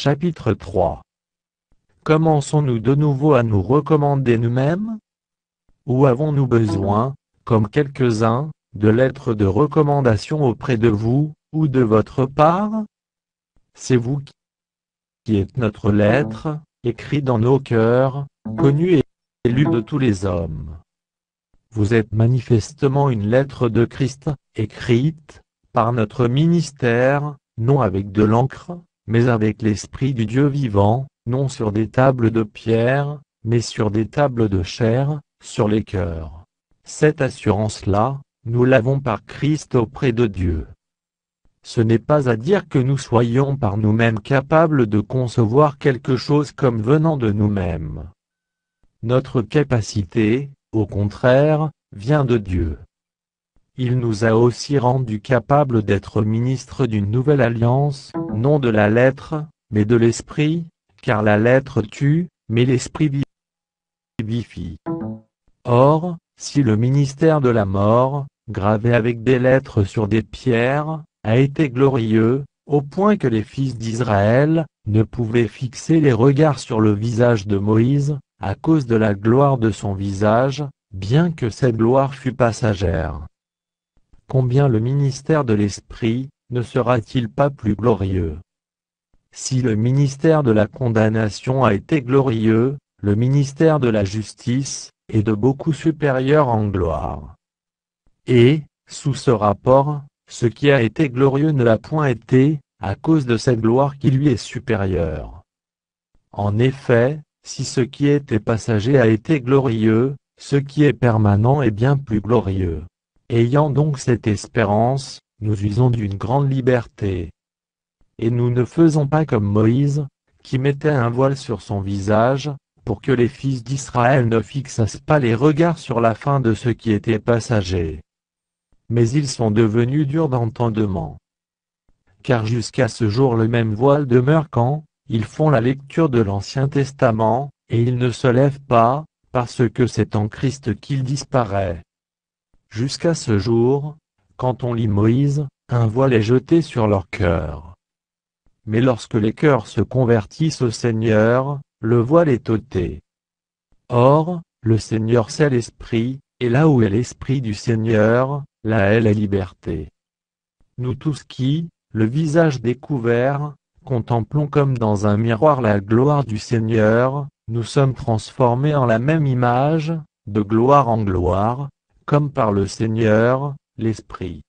Chapitre 3. Commençons-nous de nouveau à nous recommander nous-mêmes? Ou avons-nous besoin, comme quelques-uns, de lettres de recommandation auprès de vous, ou de votre part? C'est vous qui êtes notre lettre, écrite dans nos cœurs, connue et lue de tous les hommes. Vous êtes manifestement une lettre de Christ, écrite, par notre ministère, non avec de l'encre, mais avec l'Esprit du Dieu vivant, non sur des tables de pierre, mais sur des tables de chair, sur les cœurs. Cette assurance-là, nous l'avons par Christ auprès de Dieu. Ce n'est pas à dire que nous soyons par nous-mêmes capables de concevoir quelque chose comme venant de nous-mêmes. Notre capacité, au contraire, vient de Dieu. Il nous a aussi rendus capables d'être ministres d'une nouvelle alliance, non de la lettre, mais de l'esprit, car la lettre tue, mais l'esprit vivifie. Or, si le ministère de la mort, gravé avec des lettres sur des pierres, a été glorieux, au point que les fils d'Israël ne pouvaient fixer les regards sur le visage de Moïse, à cause de la gloire de son visage, bien que cette gloire fût passagère. Combien le ministère de l'Esprit ne sera-t-il pas plus glorieux? Si le ministère de la condamnation a été glorieux, le ministère de la justice est de beaucoup supérieur en gloire. Et, sous ce rapport, ce qui a été glorieux ne l'a point été, à cause de cette gloire qui lui est supérieure. En effet, si ce qui était passager a été glorieux, ce qui est permanent est bien plus glorieux. Ayant donc cette espérance, nous usons d'une grande liberté. Et nous ne faisons pas comme Moïse, qui mettait un voile sur son visage, pour que les fils d'Israël ne fixassent pas les regards sur la fin de ce qui était passager. Mais ils sont devenus durs d'entendement. Car jusqu'à ce jour le même voile demeure quand ils font la lecture de l'Ancien Testament, et ils ne se lèvent pas, parce que c'est en Christ qu'il disparaît. Jusqu'à ce jour, quand on lit Moïse, un voile est jeté sur leur cœur. Mais lorsque les cœurs se convertissent au Seigneur, le voile est ôté. Or, le Seigneur c'est l'Esprit, et là où est l'Esprit du Seigneur, là est la liberté. Nous tous qui, le visage découvert, contemplons comme dans un miroir la gloire du Seigneur, nous sommes transformés en la même image, de gloire en gloire, comme par le Seigneur, l'Esprit.